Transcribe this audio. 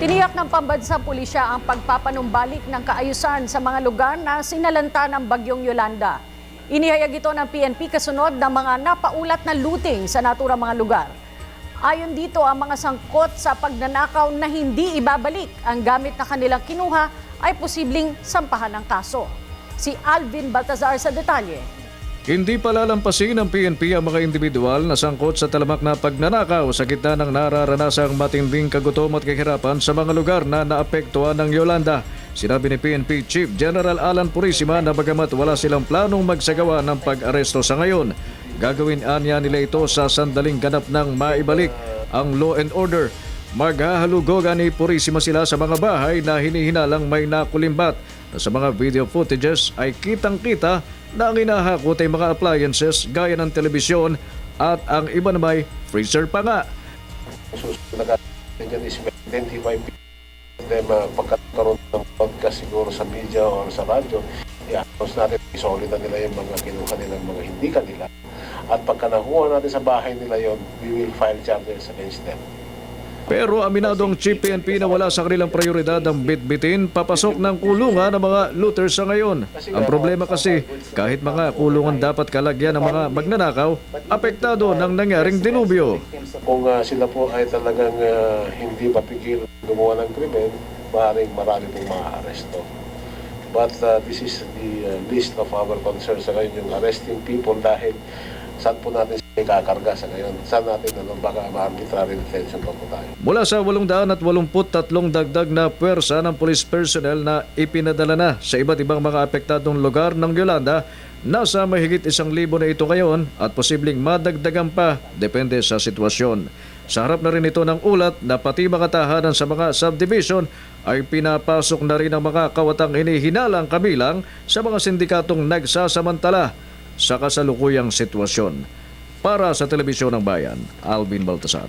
Tiniyak ng pambansang pulisya ang pagpapanumbalik ng kaayusan sa mga lugar na sinalanta ng Bagyong Yolanda. Inihayag ito ng PNP kasunod ng mga napaulat na looting sa naturang mga lugar. Ayon dito, ang mga sangkot sa pagnanakaw na hindi ibabalik ang gamit na kanilang kinuha ay posibleng sampahan ng kaso. Si Alvin Baltazar sa detalye. Hindi palalampasin ng PNP ang mga individual na sangkot sa talamak na pagnanakaw sa gitna ng nararanasang matinding kagutom at kahirapan sa mga lugar na naapektuhan ng Yolanda. Sinabi ni PNP Chief General Alan Purisima na bagamat wala silang planong magsagawa ng pag-aresto sa ngayon, gagawin anya nila ito sa sandaling ganap ng maibalik ang law and order. Maghahalugogan ni Purisima sila sa mga bahay na hinihinalang may nakulimbat na sa mga video footages ay kitang-kita na ang inahakot ay mga appliances gaya ng telebisyon at ang iba na may freezer pa nga. Susunod na is identify pagkakaroon ng podcast siguro sa media o sa radyo, i-announce natin, isolita nila yung mga kinuha nilang mga hindi kanila. At pagka nakuha natin sa bahay nila yon, we will file charges against them. Pero aminado ang Chief PNP na wala sa kanilang prioridad ang bitbitin papasok ng kulungan ng mga looters sa ngayon. Ang problema kasi, kahit mga kulungan dapat kalagyan ng mga magnanakaw, apektado ng nangyaring dilubyo. Kung sila po ay talagang hindi mapigil gumawa ng krimen, maaaring marami pong maaresto. But this is the list of our concerns sa ngayon, yung arresting people dahil saan po natin siya ikakarga sa ngayon? Saan natin baka ma-arbitrary detention pa po tayo? Mula sa 883 dagdag na puwersa ng police personnel na ipinadala na sa iba't ibang mga apektadong lugar ng Yolanda, nasa mahigit 1,000 na ito ngayon at posibleng madagdagan pa depende sa sitwasyon. Sa harap na rin ito ng ulat na pati mga tahanan sa mga subdivision ay pinapasok na rin ang mga kawatang hinihinalang kabilang sa mga sindikatong nagsasamantala sa kasalukuyang sitwasyon. Para sa Telebisyon ng Bayan, Alvin Baltazar.